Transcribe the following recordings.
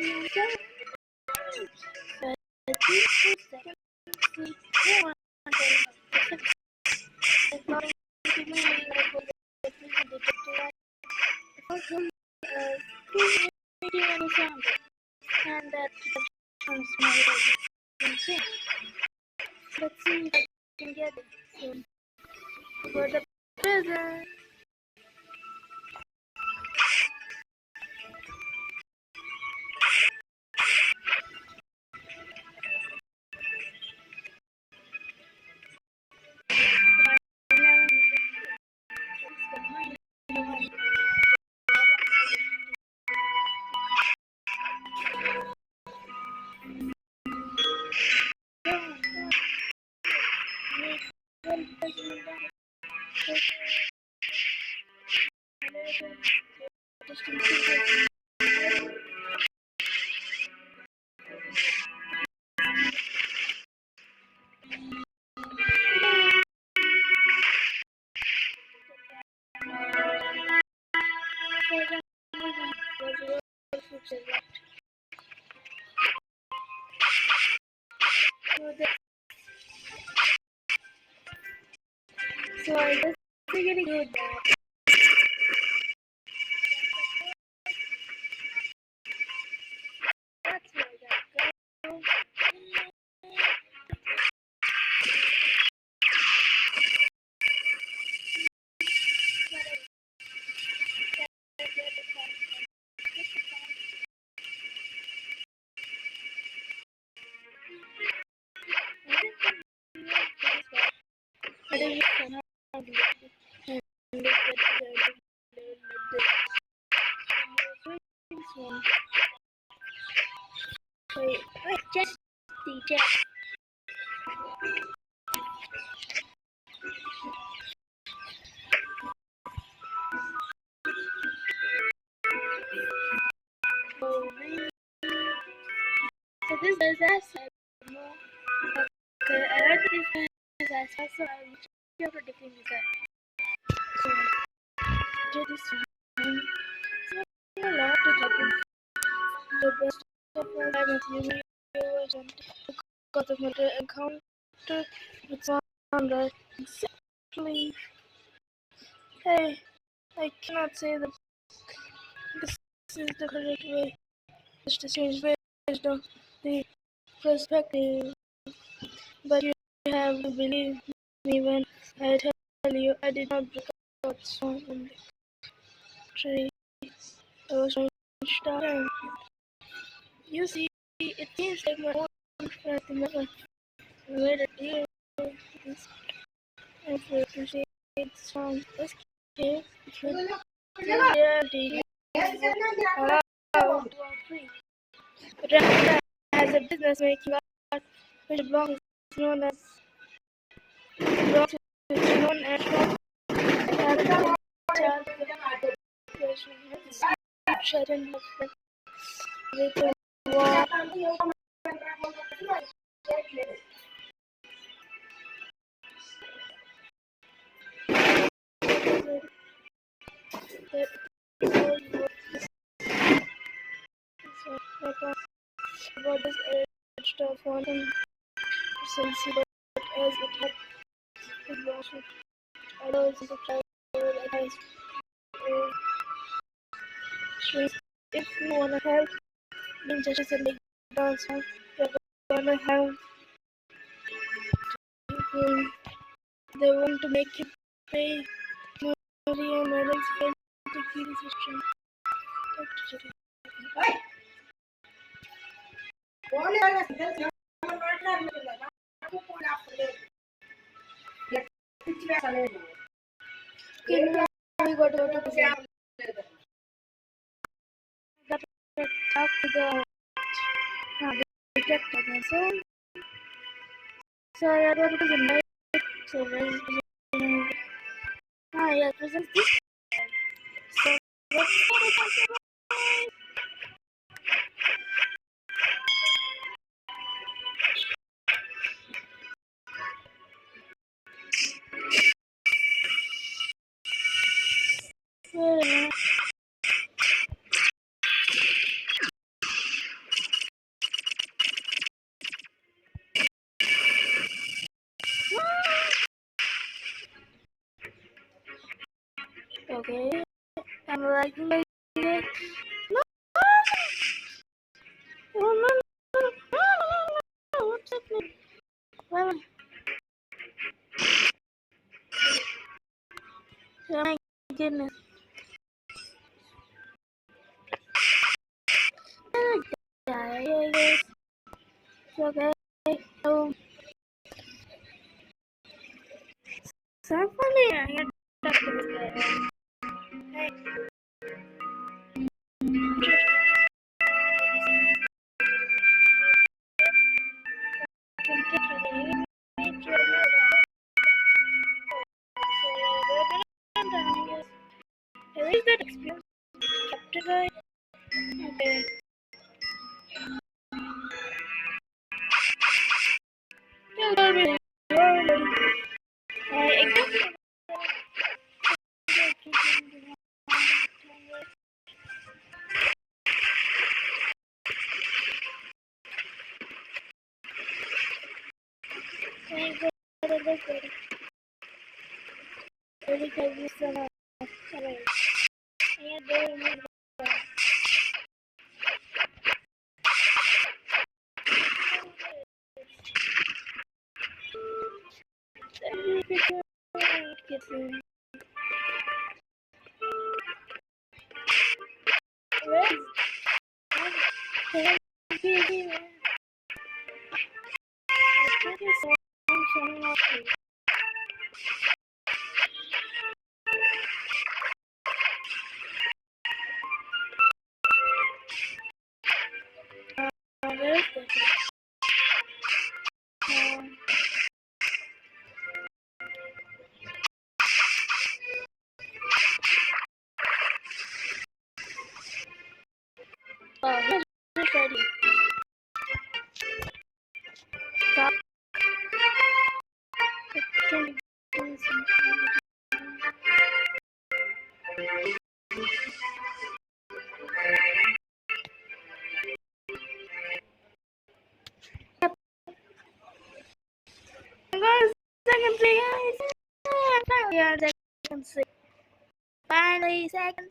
And that sounds my let's see if I can get it. So, for the present. So I just figured it out. That's where that goes. Wait, just DJ. So this is asset. Okay, I heard this is asset, so I will check out the thing is that. So do this one. So a lot to happen. The best of all time is using viewers and got the matter encounter with Sandra. Exactly. Hey, I cannot say that this is the correct way. Just to change based on the perspective. But you have to believe me when I tell you I did not break out song on the tree. I was trying to start time. You see, it seems like my own friend never made a deal with this. I appreciate the song. Okay, reality allowed to all free. But Randa has a business making art which belongs known as known as threatened with a war. About this edged of quantum efficiency, but as it had it lawsuit, allows the travel against strings. If you wanna help, then just a big dance song. You're gonna have to, they want to make you pay Maria Madden's failed to keep the system. Okay, now we got to go to the talk to the detective. So I got to the night. So yeah, present this. So what's Okay. I'm like it. No! No, no, no, no, no, no, no. What's happening? Well, oh my goodness. Yeah, it's okay. So, so funny. I had to talk to this guy. Hey, at least that experience kept it going. Okay. Yeah, already. Exactly. Thank you. Because you so much. Sorry. And they need to Thank you so much. Where is this? Um, here's ready. Stop. Can you do some? I'm going to second C, guys. Finally on second C. Finally, second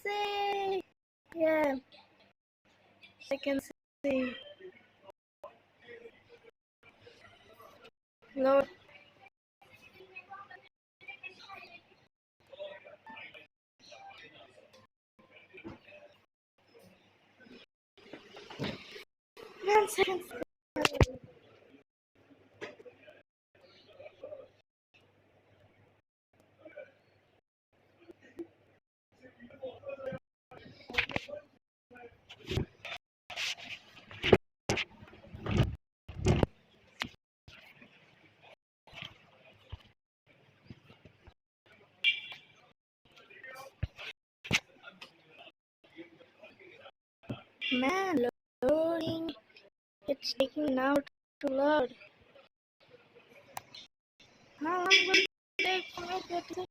C. Yeah, second C. Lord. Man, second C. Man, loading. It's taking now to load. How long will it take for it to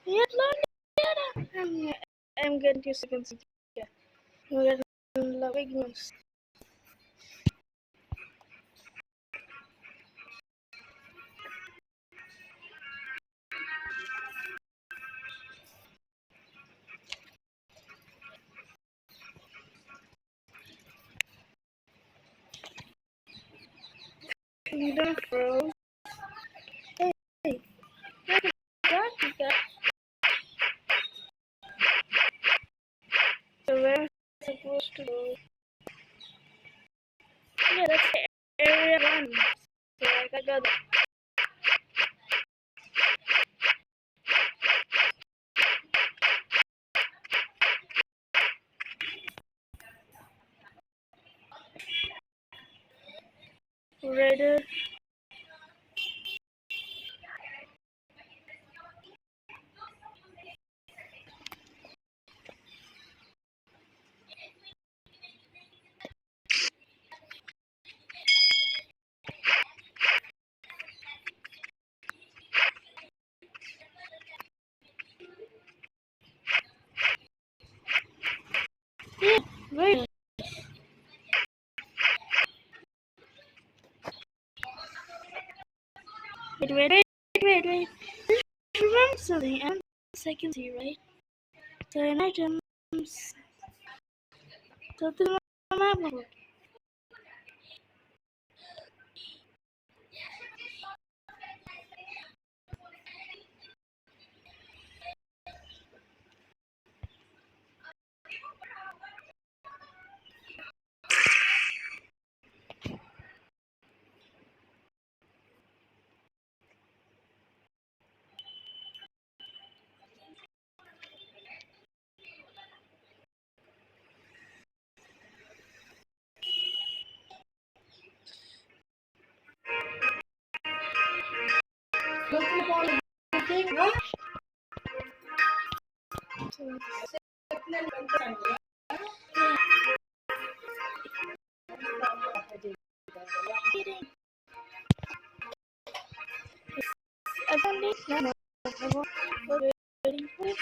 get loaded? I'm getting to second C. Yeah. We're getting loading. You don't froze. Hey, what is that? So where am I supposed to go? Yeah, that's the area one. So I gotta go there. Raider. Yeah, Raider. Wait. Remember something? I'm second C, right? 10 items. So this is my map. I found it. No, we're waiting for it.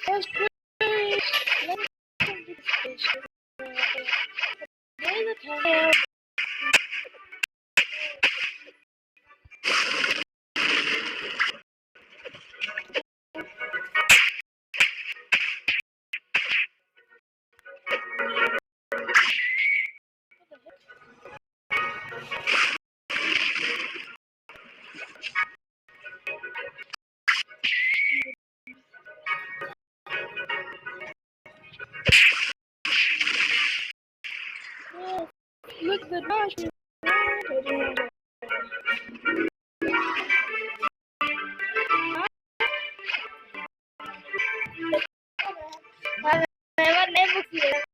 First, let me come to the station. There's a tunnel. Oh, look at the dodge. I never see it.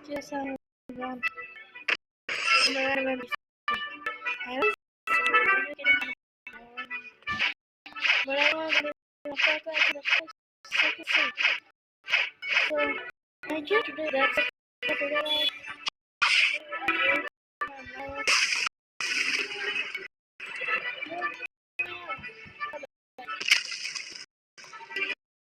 Yes, I want. I remember. I was but I want to get the fuck out of the second seat. So I tried to do that. I figured out.